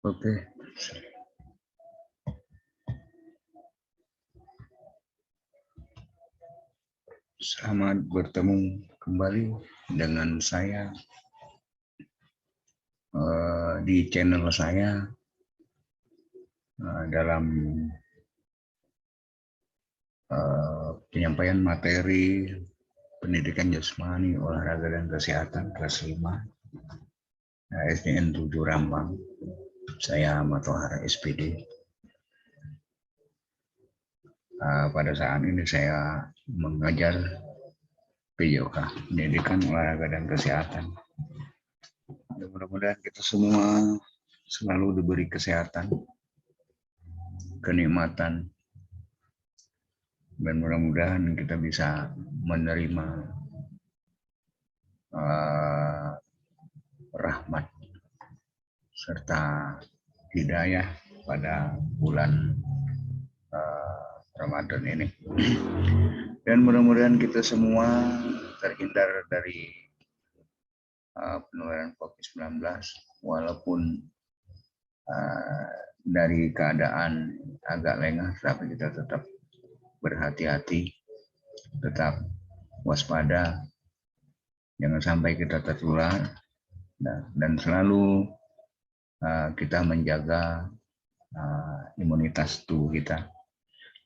Oke, selamat bertemu kembali dengan saya di channel saya dalam penyampaian materi pendidikan jasmani, olahraga dan kesehatan kelas 5 SDN 7 Rambang. Saya Matohara SPD. Pada saat ini saya mengajar PJOK, pendidikan olahraga dan kesehatan. Mudah-mudahan kita semua selalu diberi kesehatan, kenikmatan, dan mudah-mudahan kita bisa menerima rahmat serta hidayah pada bulan Ramadan ini. Dan mudah-mudahan kita semua terhindar dari penularan COVID-19 walaupun dari keadaan agak lengah, tapi kita tetap berhati-hati, tetap waspada, jangan sampai kita tertular, dan selalu kita menjaga imunitas tubuh kita.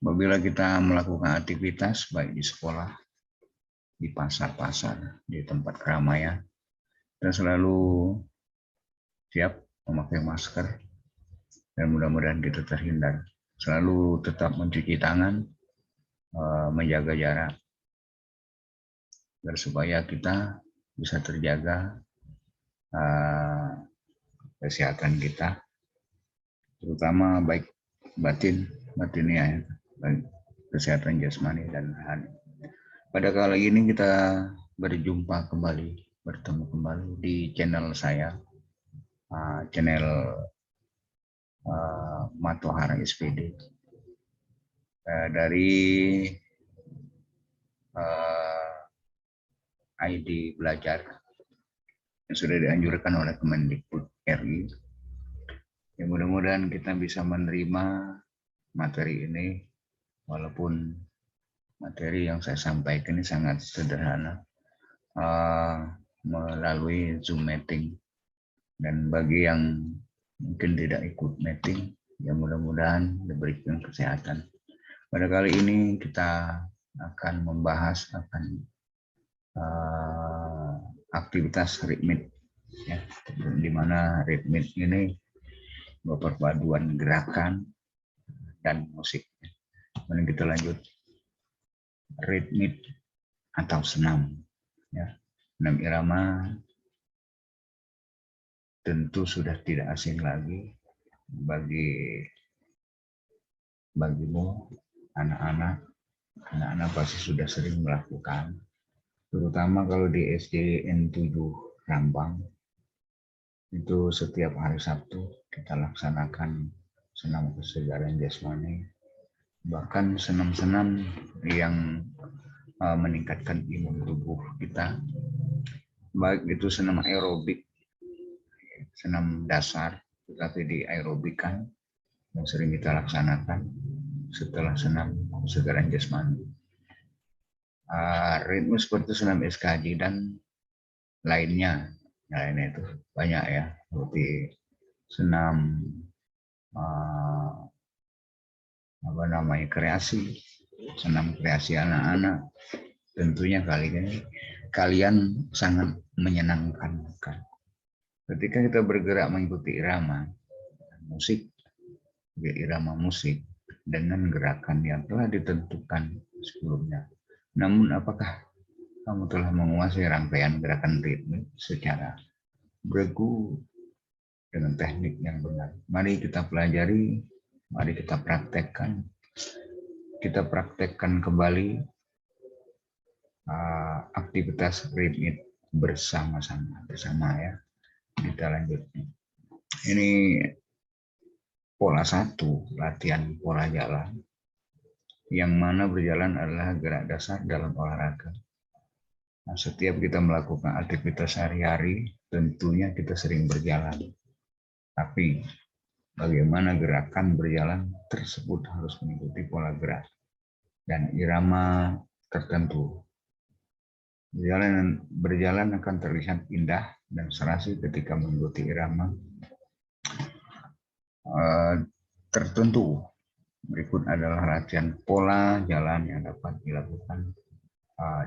Apabila kita melakukan aktivitas baik di sekolah, di pasar-pasar, di tempat keramaian, kita selalu siap memakai masker dan mudah-mudahan kita terhindar. Selalu tetap mencuci tangan, menjaga jarak, agar supaya kita bisa terjaga kesehatan kita, terutama baik batinnya, baik kesehatan jasmani dan rohani. Pada kali ini kita bertemu kembali di channel saya, channel Matohara SPD. Dari ID belajar yang sudah dianjurkan oleh Kemendikbud RI. Ya, mudah-mudahan kita bisa menerima materi ini, walaupun materi yang saya sampaikan ini sangat sederhana, melalui Zoom meeting. Dan bagi yang mungkin tidak ikut meeting, ya mudah-mudahan diberikan kesehatan. Pada kali ini kita akan membahas aktivitas ritmik, ya, di mana ritmik ini perpaduan gerakan dan musik. Kemudian kita lanjut ritmik atau senam, ya. Senam irama tentu sudah tidak asing lagi bagimu anak-anak pasti sudah sering melakukan, terutama kalau di SDN 7 Rambang. Itu setiap hari Sabtu kita laksanakan senam kesegaran jasmani, bahkan senam-senam yang meningkatkan imun tubuh kita, baik itu senam aerobik, senam dasar, tetapi di aerobikan yang sering kita laksanakan setelah senam kesegaran jasmani. Ritme seperti senam SKJ dan lainnya itu banyak, ya, seperti senam kreasi, senam kreasi anak-anak. Tentunya kalian sangat menyenangkan ketika kita bergerak mengikuti irama musik dengan gerakan yang telah ditentukan sebelumnya. Namun apakah kamu telah menguasai rangkaian gerakan ritmik secara bergu dengan teknik yang benar? Mari kita pelajari, mari kita praktekkan. Kita praktekkan kembali aktivitas ritmik bersama, ya. Kita lanjut. Ini pola 1, latihan pola jalan, yang mana berjalan adalah gerak dasar dalam olahraga. Nah, setiap kita melakukan aktivitas sehari-hari, tentunya kita sering berjalan. Tapi bagaimana gerakan berjalan tersebut harus mengikuti pola gerak dan irama tertentu. Berjalan akan terlihat indah dan serasi ketika mengikuti irama tertentu. Berikut adalah latihan pola jalan yang dapat dilakukan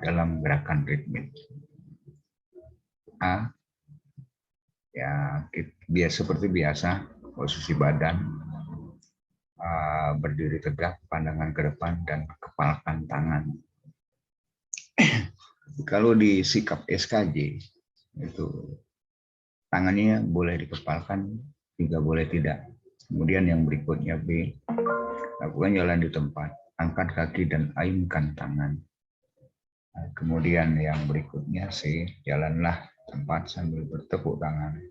dalam gerakan ritmik. A, ya seperti biasa, posisi badan berdiri tegak, pandangan ke depan dan kepalkan tangan. Kalau di sikap SKJ itu tangannya boleh dikepalkan, juga boleh tidak. Kemudian yang berikutnya B, lakukan jalan di tempat, angkat kaki dan ayunkan tangan. Kemudian yang berikutnya C, jalanlah tempat sambil bertepuk tangan.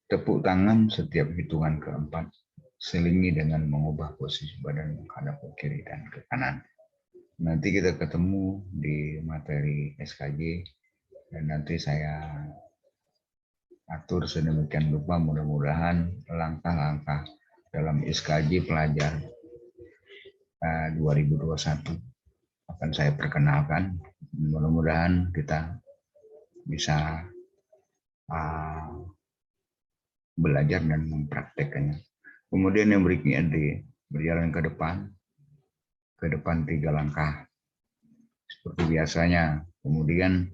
Tepuk tangan setiap hitungan keempat, selingi dengan mengubah posisi badan menghadap ke kiri dan ke kanan. Nanti kita ketemu di materi SKJ dan nanti saya atur sedemikian rupa, mudah-mudahan langkah-langkah dalam SKJ pelajar 2021 akan saya perkenalkan. Mudah-mudahan kita bisa belajar dan mempraktekannya. Kemudian yang berikutnya D, berjalan ke depan 3 langkah seperti biasanya. Kemudian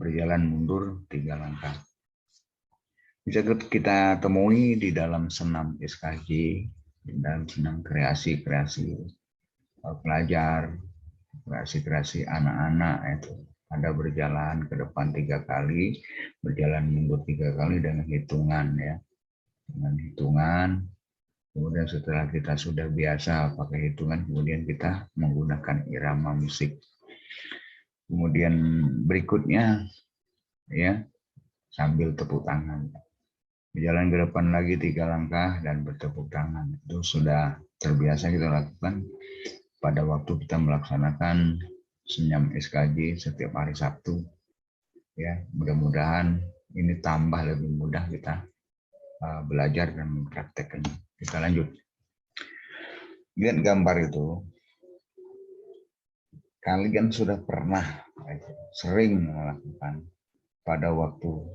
berjalan mundur 3 langkah. Bisa kita temui di dalam senam SKJ, di dalam senam kreasi pelajar, kreasi anak-anak itu. Ada berjalan ke depan 3 kali, berjalan mundur 3 kali dengan hitungan ya. Dengan hitungan, kemudian setelah kita sudah biasa pakai hitungan, kemudian kita menggunakan irama musik. Kemudian berikutnya ya sambil tepuk tangan. Berjalan ke depan lagi 3 langkah dan bertepuk tangan. Itu sudah terbiasa kita lakukan pada waktu kita melaksanakan senam SKJ setiap hari Sabtu. Ya, mudah-mudahan ini tambah lebih mudah kita belajar dan mempraktekkannya. Kita lanjut. Lihat gambar itu. Kalian sudah pernah sering melakukan pada waktu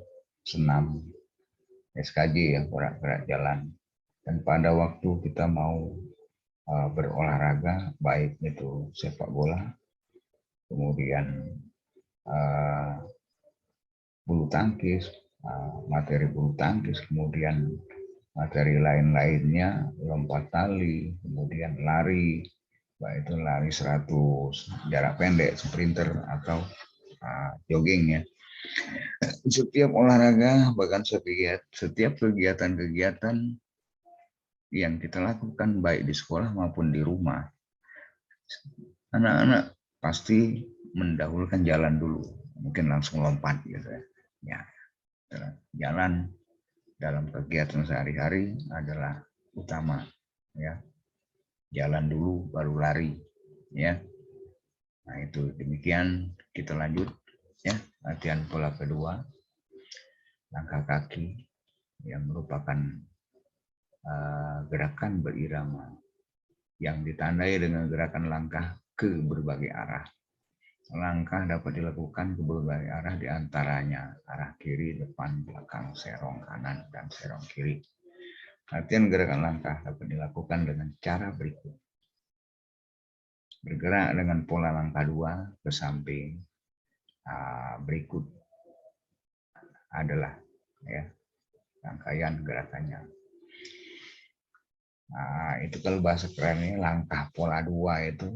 senam SKJ ya, gerak-gerak jalan. Dan pada waktu kita mau berolahraga, baik itu sepak bola, kemudian bulu tangkis, materi bulu tangkis, kemudian materi lain-lainnya, lompat tali, kemudian lari, baik itu lari 100 jarak pendek, sprinter atau jogging ya. Setiap olahraga, bahkan setiap kegiatan-kegiatan yang kita lakukan baik di sekolah maupun di rumah, anak-anak pasti mendahulukan jalan dulu, mungkin langsung lompat gitu ya. Jalan dalam kegiatan sehari-hari adalah utama ya. Jalan dulu baru lari ya. Nah itu demikian, kita lanjut ya. Latihan pola kedua, langkah kaki yang merupakan gerakan berirama yang ditandai dengan gerakan langkah ke berbagai arah. Langkah dapat dilakukan ke berbagai arah, diantaranya arah kiri, depan, belakang, serong kanan, dan serong kiri. Latihan gerakan langkah dapat dilakukan dengan cara berikut. Bergerak dengan pola langkah 2 ke samping. Berikut adalah ya rangkaian gerakannya. Itu kalau bahasa kerennya langkah pola 2 itu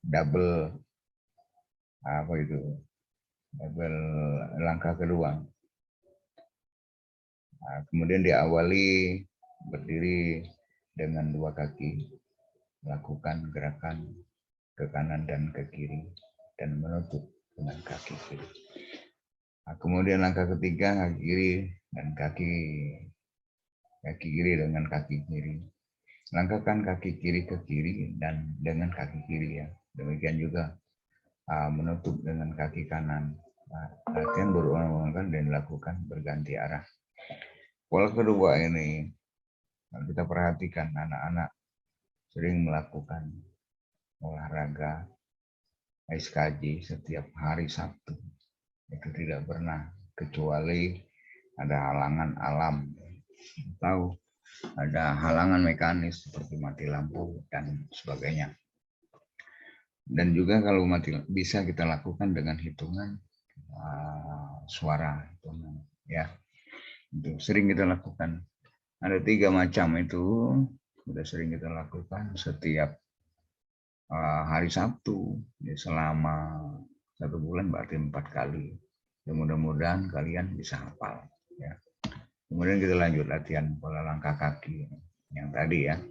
double double langkah kedua. Kemudian diawali berdiri dengan 2 kaki, melakukan gerakan ke kanan dan ke kiri, dan menutup dengan kaki kiri. Kemudian langkah ketiga, kaki kiri dan kaki kiri dengan kaki kiri. Langkahkan kaki kiri ke kiri dan dengan kaki kiri ya. Demikian juga menutup dengan kaki kanan. Latihan berulang-ulang dan dilakukan berganti arah. Pola kedua ini Kalau kita perhatikan anak-anak sering melakukan olahraga SKJ setiap hari Sabtu. Itu tidak pernah, kecuali ada halangan alam atau ada halangan mekanis seperti mati lampu dan sebagainya. Dan juga kalau bisa kita lakukan dengan hitungan suara, ya, itu sering kita lakukan. Ada 3 macam itu sudah sering kita lakukan setiap hari Sabtu, ya, selama 1 bulan berarti 4 kali. Ya, mudah-mudahan kalian bisa hafal. Ya. Kemudian kita lanjut latihan pola langkah kaki yang tadi, ya.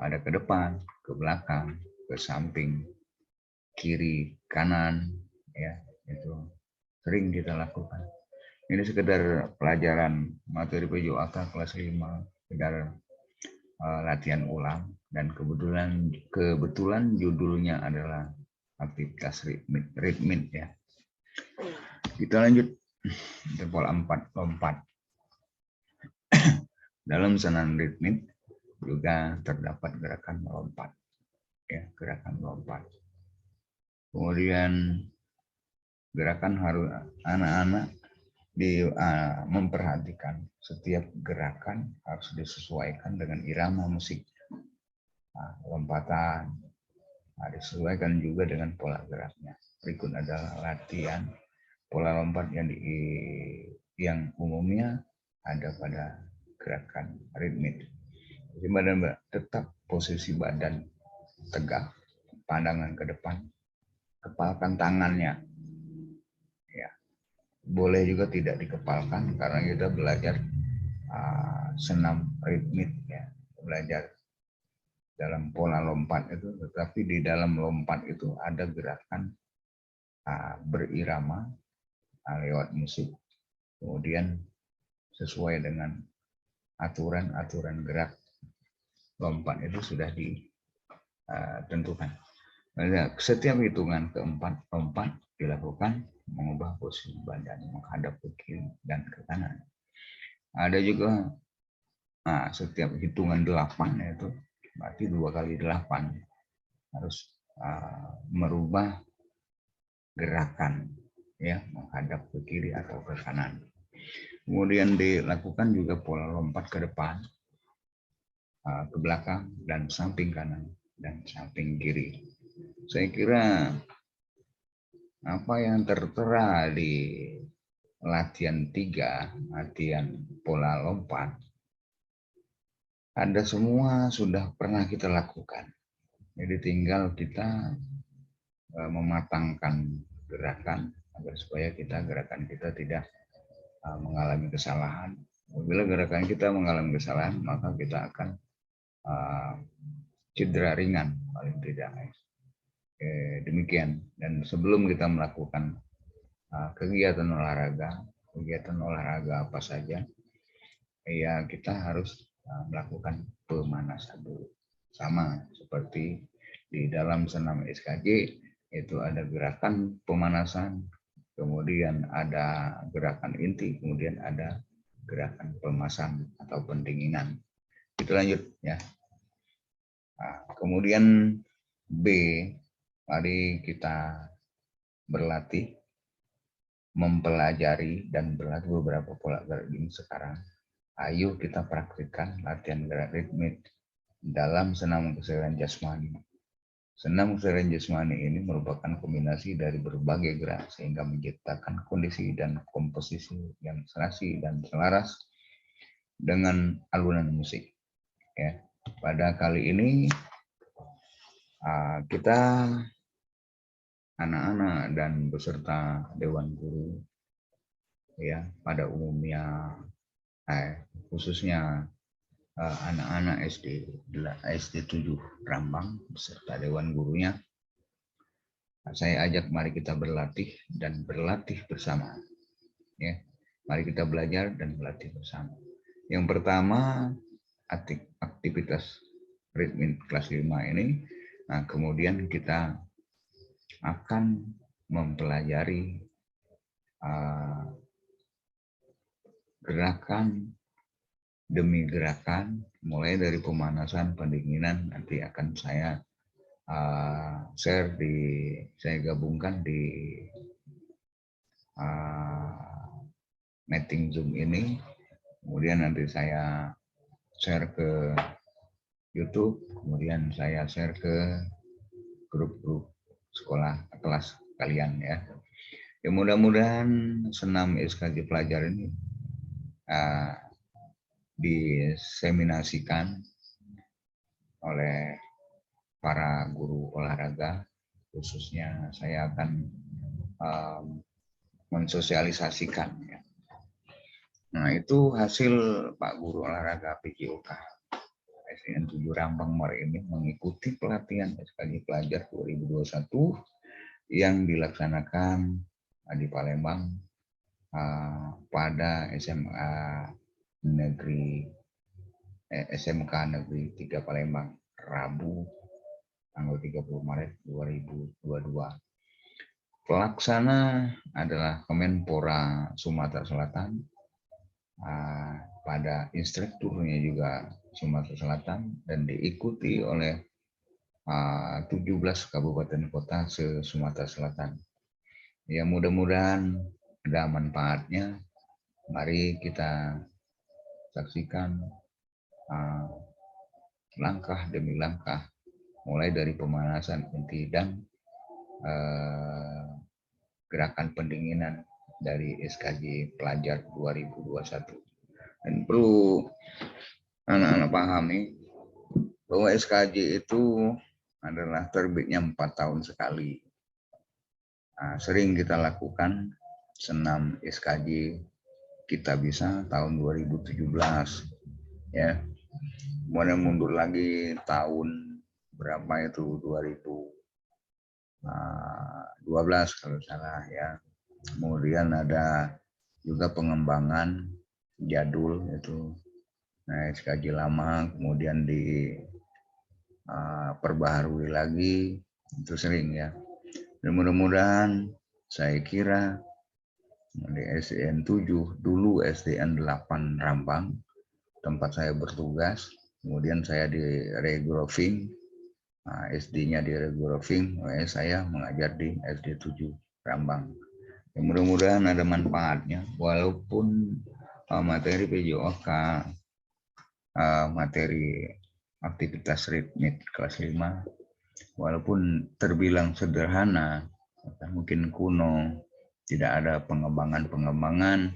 Ada ke depan, ke belakang, ke samping, kiri, kanan, ya, itu sering kita lakukan. Ini sekedar pelajaran materi PJOK kelas 5, sekedar latihan ulang, dan kebetulan judulnya adalah aktivitas ritmik, ya. Kita lanjut ke pola 4, lompat. Dalam senam ritmik juga terdapat gerakan melompat, ya, gerakan melompat. Kemudian gerakan harus anak-anak memperhatikan setiap gerakan harus disesuaikan dengan irama musik. Lompatan disesuaikan juga dengan pola geraknya. Berikut adalah latihan pola lompat yang umumnya ada pada gerakan ritmik. Jadi tetap posisi badan tegak, pandangan ke depan, kepalkan tangannya. Ya, boleh juga tidak dikepalkan karena kita belajar senam ritmik, ya, belajar dalam pola lompat itu, tetapi di dalam lompat itu ada gerakan berirama lewat musik. Kemudian sesuai dengan aturan gerak lompat itu sudah ditentukan. Setiap hitungan keempat lompat dilakukan mengubah posisi badan menghadap ke kiri dan ke kanan. Ada juga setiap hitungan 8, yaitu berarti 2 kali 8 harus merubah gerakan, ya, menghadap ke kiri atau ke kanan. Kemudian dilakukan juga pola lompat ke depan, ke belakang, dan samping kanan dan samping kiri. Saya kira apa yang tertera di latihan 3, latihan pola lompat, ada semua sudah pernah kita lakukan. Jadi tinggal kita mematangkan gerakan agar supaya gerakan kita tidak mengalami kesalahan. Apabila gerakan kita mengalami kesalahan, maka kita akan cedera ringan paling tidak. Demikian. Dan sebelum kita melakukan kegiatan olahraga apa saja, ya kita harus melakukan pemanasan dulu. Sama seperti di dalam senam SKJ, itu ada gerakan pemanasan, kemudian ada gerakan inti, kemudian ada gerakan pemasan atau pendinginan. Kita lanjut, ya. Kemudian B, mari kita berlatih, mempelajari dan berlatih beberapa pola gerak ini sekarang. Ayo kita praktikkan latihan gerak ritmik dalam senam kesehatan jasmani. Senam kesehatan jasmani ini merupakan kombinasi dari berbagai gerak sehingga menciptakan kondisi dan komposisi yang serasi dan selaras dengan alunan musik. Ya, pada kali ini kita anak-anak dan beserta Dewan Guru, ya, pada umumnya khususnya anak-anak SD 7 Rambang beserta Dewan Gurunya, saya ajak mari kita berlatih dan berlatih bersama. Ya, mari kita belajar dan berlatih bersama. Yang pertama, aktivitas ritmik kelas 5 ini. Nah, kemudian kita akan mempelajari gerakan demi gerakan mulai dari pemanasan, pendinginan, nanti akan saya share saya gabungkan di meeting Zoom ini, kemudian nanti saya share ke YouTube, kemudian saya share ke grup-grup sekolah kelas kalian ya. Ya mudah-mudahan senam SKJ pelajar ini diseminasikan oleh para guru olahraga, khususnya saya akan mensosialisasikan ya. Nah itu hasil Pak Guru Olahraga PJOK SDN 7 Rambang Muara Enim mengikuti pelatihan SKJ Pelajar 2021 yang dilaksanakan di Palembang pada SMK Negeri 3 Palembang, Rabu tanggal 30 Maret 2022. Pelaksana adalah Kemenpora Sumatera Selatan, pada instrukturnya juga Sumatera Selatan, dan diikuti oleh 17 kabupaten kota se-Sumatera Selatan. Ya mudah-mudahan ada manfaatnya. Mari kita saksikan langkah demi langkah, mulai dari pemanasan inti dan gerakan pendinginan dari SKJ Pelajar 2021. Dan perlu anak-anak pahami bahwa SKJ itu adalah terbitnya 4 tahun sekali. Sering kita lakukan senam SKJ Kita Bisa tahun 2017 ya. Kemudian mundur lagi tahun berapa itu 2012 kalau salah ya. Kemudian ada juga pengembangan jadul itu SKJ lama, kemudian perbaharui lagi, itu sering ya. Dan mudah-mudahan saya kira di SDN 7, dulu SDN 8 Rambang, tempat saya bertugas, kemudian saya di regrowing, SD-nya di regrowing, saya mengajar di SD 7 Rambang. Ya, mudah-mudahan ada manfaatnya, walaupun materi PJOK, materi aktivitas ritmik kelas 5, walaupun terbilang sederhana, mungkin kuno, tidak ada pengembangan,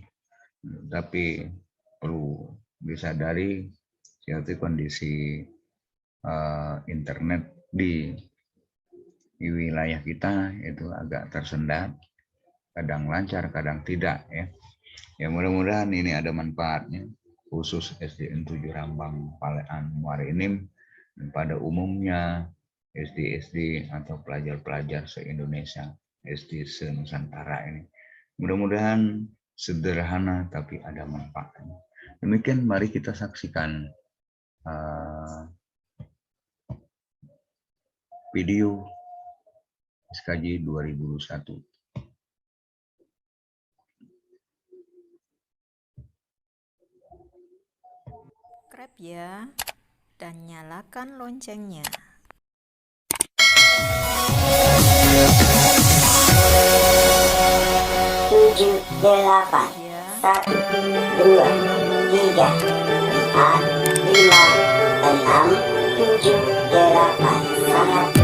tapi perlu disadari seperti kondisi internet di wilayah kita itu agak tersendat, kadang lancar, kadang tidak ya. Ya mudah-mudahan ini ada manfaatnya, khusus SDN 7 Rambang Palean Muara Enim dan pada umumnya SD atau pelajar-pelajar se-Indonesia, SD se-Nusantara ini. Mudah-mudahan sederhana tapi ada manfaatnya. Demikian mari kita saksikan video SKJ 2001. Subscribe ya, dan nyalakan loncengnya. Tujuh, delapan, 1, 2, 3, 4, 5, 6, 7, 8, 1,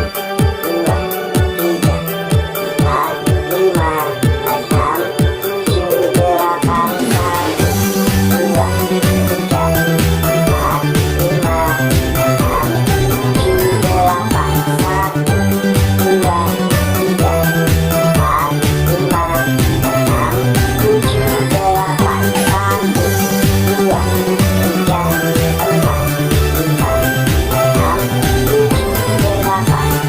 2, 3, 4, 5, 6, 7, 8, 1, 2, 3, 4, 5, 6, 7, 8, 1, 2, 3, 4, 5, 6, 7, 8,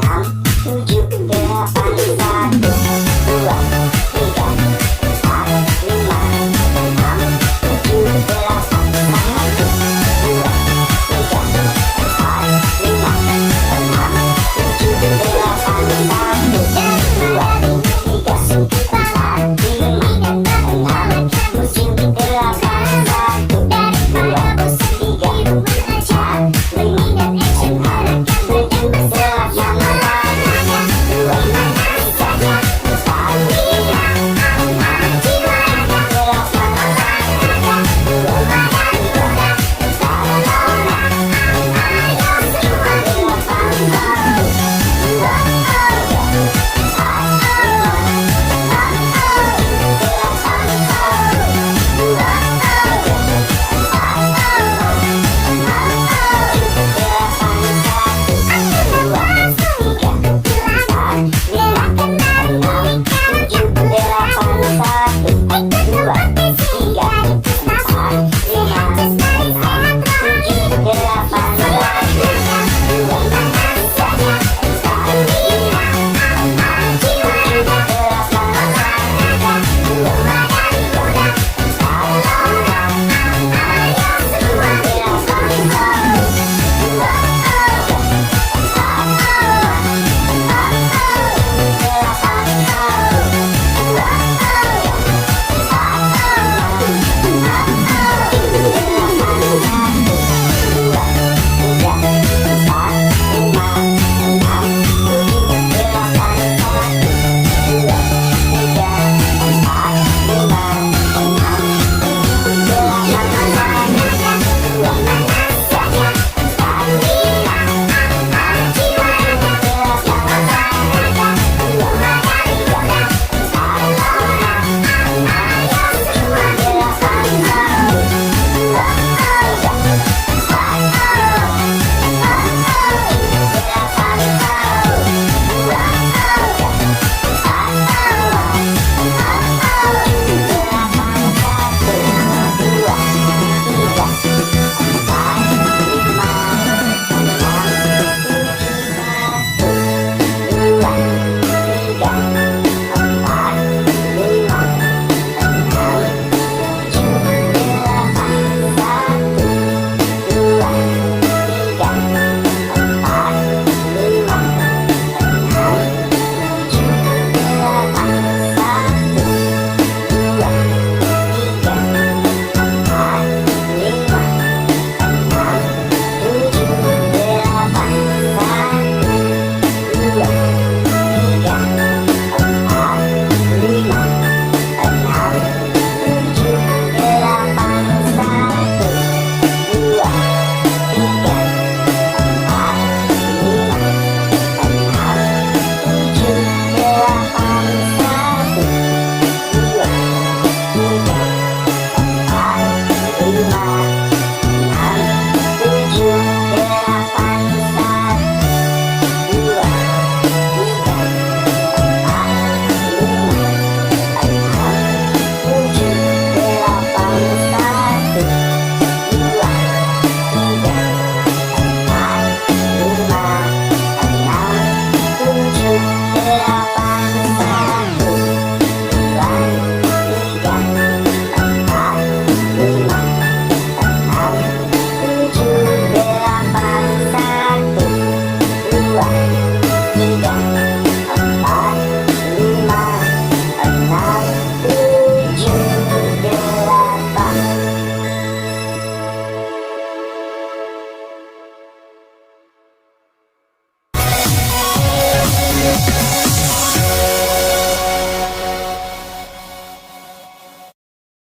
enam